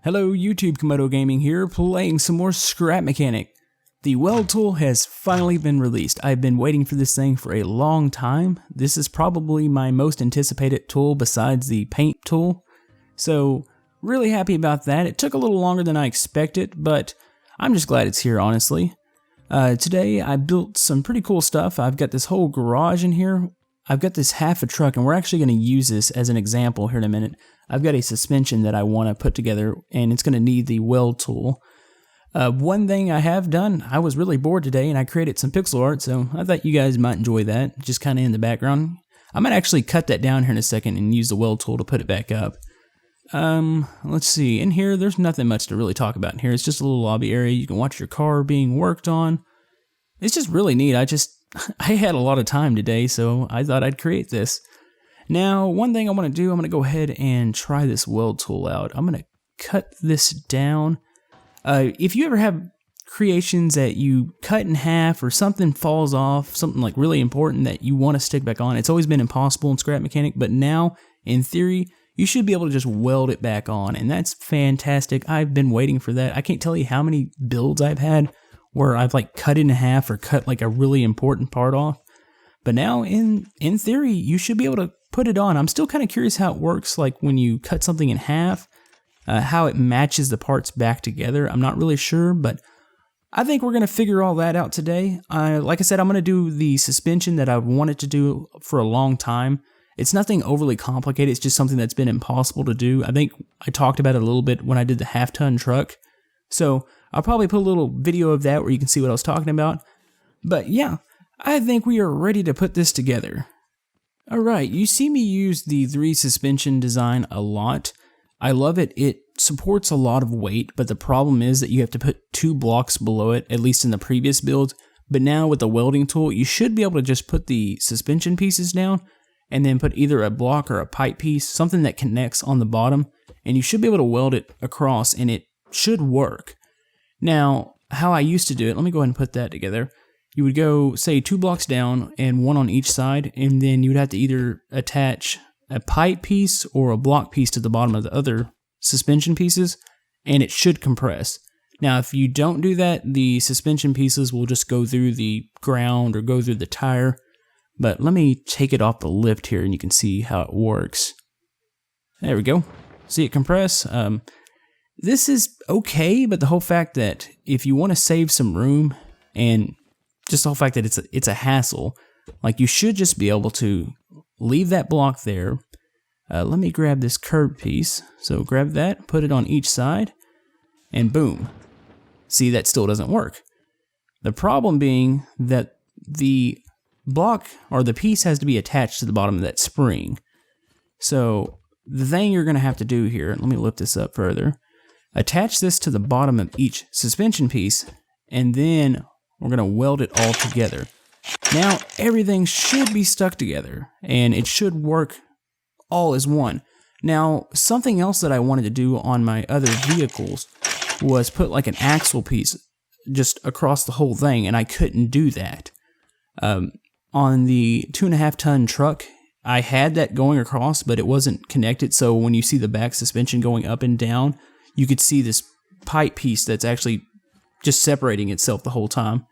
Hello YouTube, Komodo Gaming here, playing some more Scrap Mechanic. The Weld tool has finally been released. I've been waiting for this thing for a long time. This is probably my most anticipated tool besides the paint tool. So, really happy about that. It took a little longer than I expected, but I'm just glad it's here, honestly. Today I built some pretty cool stuff. I've got this whole garage in here. I've got this half a truck, and we're actually going to use this as an example here in a minute. I've got a suspension that I want to put together, and it's going to need the Weld tool. One thing I have done, I was really bored today, and I created some pixel art, so I thought you guys might enjoy that, just kind of in the background. I might actually cut that down here in a second and use the Weld tool to put it back up. Let's see. In here, there's nothing much to really talk about in here. It's just a little lobby area. You can watch your car being worked on. It's just really neat. I had a lot of time today, so I thought I'd create this. Now, one thing I want to do, I'm going to go ahead and try this Weld tool out. I'm going to cut this down. If you ever have creations that you cut in half or something falls off, something like really important that you want to stick back on, it's always been impossible in Scrap Mechanic, but now, in theory, you should be able to just weld it back on, and that's fantastic. I've been waiting for that. I can't tell you how many builds I've had where I've like cut in half or cut like a really important part off. But now, in theory, you should be able to put it on. I'm still kind of curious how it works, like when you cut something in half, how it matches the parts back together. I'm not really sure, but I think we're going to figure all that out today. Like I said, I'm going to do the suspension that I've wanted to do for a long time. It's nothing overly complicated. It's just something that's been impossible to do. I think I talked about it a little bit when I did the half-ton truck. So I'll probably put a little video of that where you can see what I was talking about. But yeah, I think we are ready to put this together. Alright, you see me use the 3 suspension design a lot. I love it. It supports a lot of weight, but the problem is that you have to put 2 blocks below it, at least in the previous build. But now with the welding tool, you should be able to just put the suspension pieces down and then put either a block or a pipe piece, something that connects on the bottom, and you should be able to weld it across, and it should work. Now, how I used to do it, let me go ahead and put that together. You would go, say, 2 blocks down and 1 on each side, and then you would have to either attach a pipe piece or a block piece to the bottom of the other suspension pieces, and it should compress. Now, if you don't do that, the suspension pieces will just go through the ground or go through the tire. But let me take it off the lift here, and you can see how it works. There we go. See it compress? This is okay, but the whole fact that if you want to save some room, and just the whole fact that it's a hassle, like you should just be able to leave that block there. Let me grab this curved piece. So grab that, put it on each side, and boom. See, that still doesn't work. The problem being that the block or the piece has to be attached to the bottom of that spring. So the thing you're going to have to do here, let me lift this up further, attach this to the bottom of each suspension piece, and then we're going to weld it all together. Now everything should be stuck together, and it should work all as one. Now, something else that I wanted to do on my other vehicles was put like an axle piece just across the whole thing, and I couldn't do that. On the 2.5 ton truck, I had that going across, but it wasn't connected, so when you see the back suspension going up and down, you could see this pipe piece that's actually just separating itself the whole time.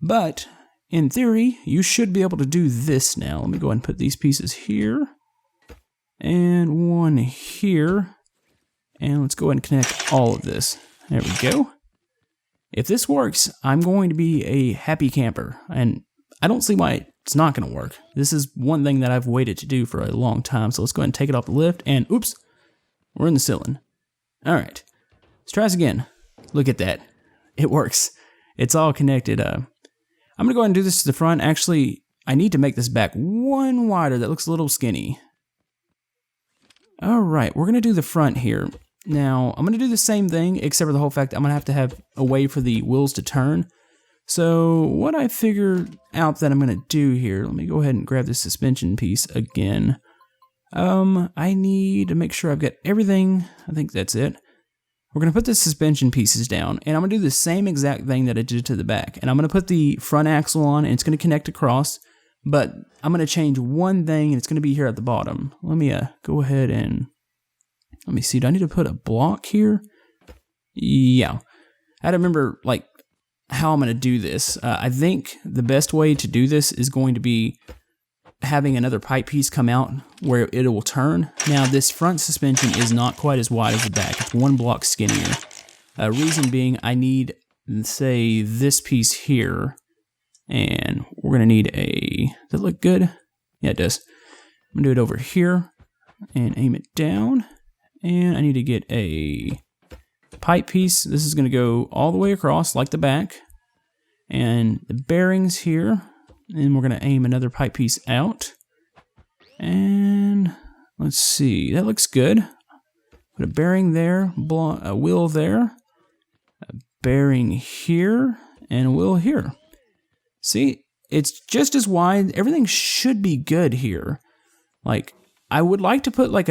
But, in theory, you should be able to do this now. Let me go ahead and put these pieces here, and one here, and let's go ahead and connect all of this. There we go. If this works, I'm going to be a happy camper, and I don't see why it's not going to work. This is one thing that I've waited to do for a long time, so let's go ahead and take it off the lift, and oops, we're in the ceiling. Alright, let's try this again. Look at that. It works. It's all connected. I'm going to go ahead and do this to the front. Actually, I need to make this back one wider. That looks a little skinny. Alright, we're going to do the front here. Now, I'm going to do the same thing, except for the whole fact that I'm going to have a way for the wheels to turn. So, what I figured out that I'm going to do here, let me go ahead and grab this suspension piece again. I need to make sure I've got everything. I think that's it. We're going to put the suspension pieces down, and I'm going to do the same exact thing that I did to the back. And I'm going to put the front axle on, and it's going to connect across, but I'm going to change one thing, and it's going to be here at the bottom. Let me go ahead and Let me see, do I need to put a block here? Yeah. I had to remember, like, how I'm going to do this. I think the best way to do this is going to be having another pipe piece come out where it will turn. Now, this front suspension is not quite as wide as the back. It's one block skinnier. Reason being, I need, say, this piece here, and we're going to need a, does it look good? Yeah, it does. I'm going to do it over here and aim it down, and I need to get a pipe piece. This is going to go all the way across like the back, and the bearings here, and we're going to aim another pipe piece out, and let's see, that looks good. Put a bearing there, a wheel there, a bearing here, and a wheel here. See, it's just as wide. Everything should be good here. Like, I would like to put like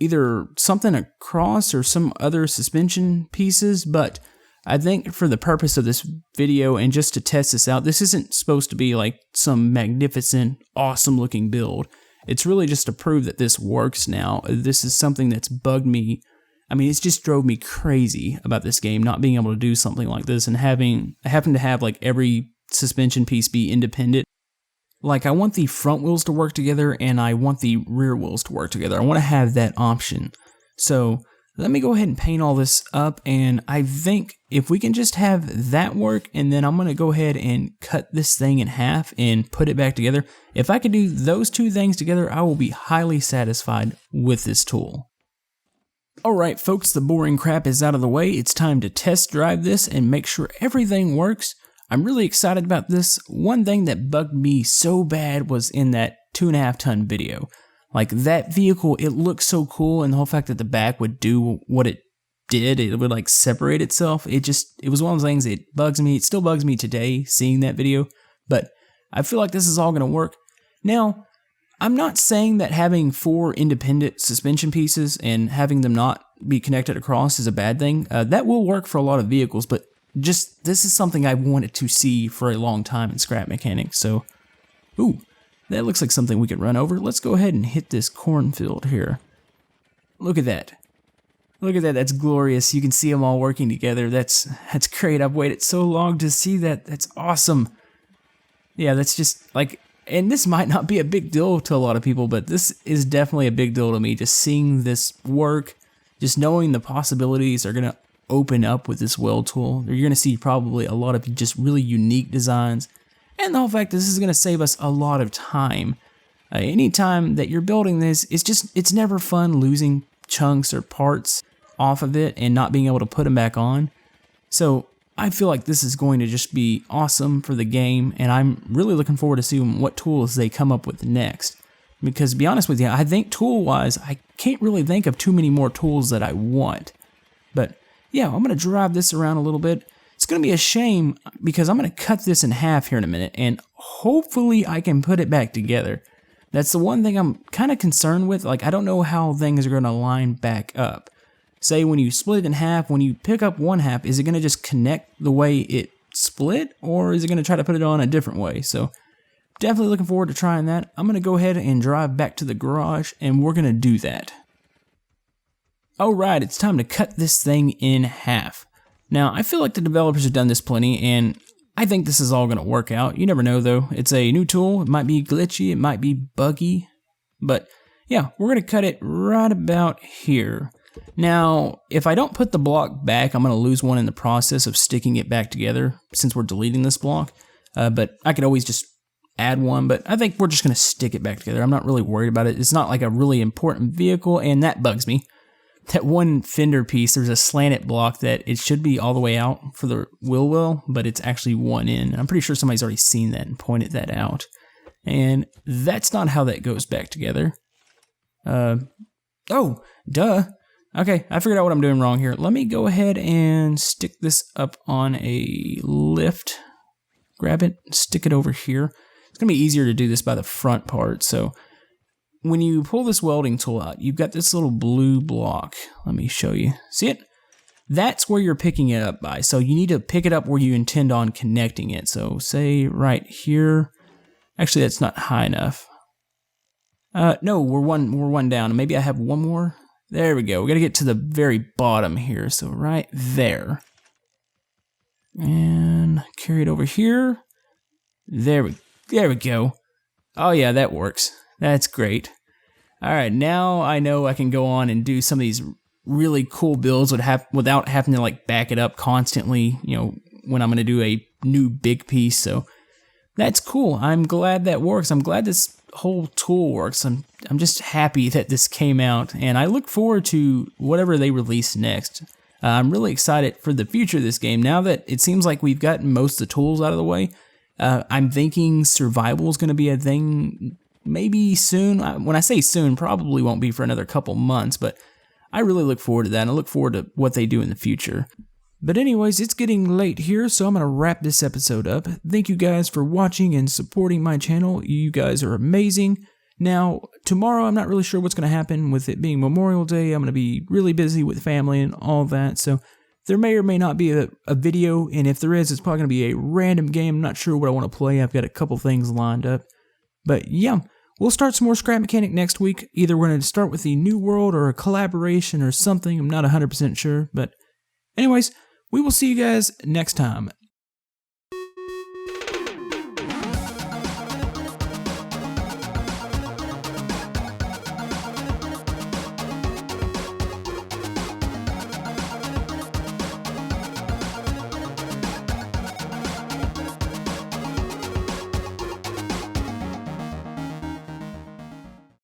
either something across or some other suspension pieces, but I think for the purpose of this video and just to test this out, this isn't supposed to be like some magnificent, awesome looking build. It's really just to prove that this works now. This is something that's bugged me. I mean, it's just drove me crazy about this game, not being able to do something like this and having to have like every suspension piece be independent. Like, I want the front wheels to work together and I want the rear wheels to work together. I want to have that option. So let me go ahead and paint all this up, and I think if we can just have that work, and then I'm going to go ahead and cut this thing in half and put it back together. If I can do those two things together, I will be highly satisfied with this tool. Alright folks, the boring crap is out of the way. It's time to test drive this and make sure everything works. I'm really excited about this. One thing that bugged me so bad was in that 2.5 ton video. Like, that vehicle, it looked so cool, and the whole fact that the back would do what it did, it would like separate itself. It was one of those things that bugs me. It still bugs me today seeing that video, but I feel like this is all going to work. Now, I'm not saying that having 4 independent suspension pieces and having them not be connected across is a bad thing. That will work for a lot of vehicles, but just, this is something I wanted to see for a long time in scrap mechanics. So, ooh, that looks like something we could run over. Let's go ahead and hit this cornfield here. Look at that. Look at that, that's glorious. You can see them all working together. That's great. I've waited so long to see that. That's awesome. Yeah, that's just like, and this might not be a big deal to a lot of people, but this is definitely a big deal to me. Just seeing this work, just knowing the possibilities are going to open up with this weld tool. You're going to see probably a lot of just really unique designs. And the whole fact this is going to save us a lot of time. Anytime that you're building this, it's never fun losing chunks or parts off of it and not being able to put them back on. So I feel like this is going to just be awesome for the game, and I'm really looking forward to seeing what tools they come up with next. Because to be honest with you, I think tool-wise, I can't really think of too many more tools that I want. But yeah, I'm going to drive this around a little bit. It's going to be a shame because I'm going to cut this in half here in a minute, and hopefully I can put it back together. That's the one thing I'm kind of concerned with. Like, I don't know how things are going to line back up. Say when you split it in half, when you pick up one half, is it going to just connect the way it split, or is it going to try to put it on a different way? So definitely looking forward to trying that. I'm going to go ahead and drive back to the garage, and we're going to do that. Alright, it's time to cut this thing in half. Now, I feel like the developers have done this plenty, and I think this is all going to work out. You never know, though. It's a new tool. It might be glitchy. It might be buggy. But, yeah, we're going to cut it right about here. Now, if I don't put the block back, I'm going to lose one in the process of sticking it back together, since we're deleting this block. But I could always just add one, but I think we're just going to stick it back together. I'm not really worried about it. It's not like a really important vehicle, and that bugs me. That one fender piece, there's a slanted block that it should be all the way out for the wheel well, but it's actually one in. I'm pretty sure somebody's already seen that and pointed that out. And that's not how that goes back together. Oh, duh. Okay, I figured out what I'm doing wrong here. Let me go ahead and stick this up on a lift. Grab it, stick it over here. It's going to be easier to do this by the front part, so when you pull this welding tool out, you've got this little blue block. Let me show you. See it? That's where you're picking it up by. So you need to pick it up where you intend on connecting it. So say right here. Actually, that's not high enough. No, we're one down. Maybe I have one more. There we go. We got to get to the very bottom here. So right there. And carry it over here. There we go. Oh yeah, that works. That's great. Alright, now I know I can go on and do some of these really cool builds without having to like back it up constantly, you know, when I'm going to do a new big piece. So that's cool. I'm glad that works. I'm glad this whole tool works. I'm just happy that this came out, and I look forward to whatever they release next. I'm really excited for the future of this game. Now that it seems like we've gotten most of the tools out of the way, I'm thinking survival is going to be a thing maybe soon. When I say soon, probably won't be for another couple months, but I really look forward to that, and I look forward to what they do in the future. But anyways, it's getting late here, so I'm going to wrap this episode up. Thank you guys for watching and supporting my channel. You guys are amazing. Now, tomorrow I'm not really sure what's going to happen with it being Memorial Day. I'm going to be really busy with family and all that, so there may or may not be a video, and if there is, it's probably going to be a random game. I'm not sure what I want to play. I've got a couple things lined up. But yeah, we'll start some more Scrap Mechanic next week. Either we're going to start with the New World or a collaboration or something. I'm not 100% sure, but anyways, we will see you guys next time.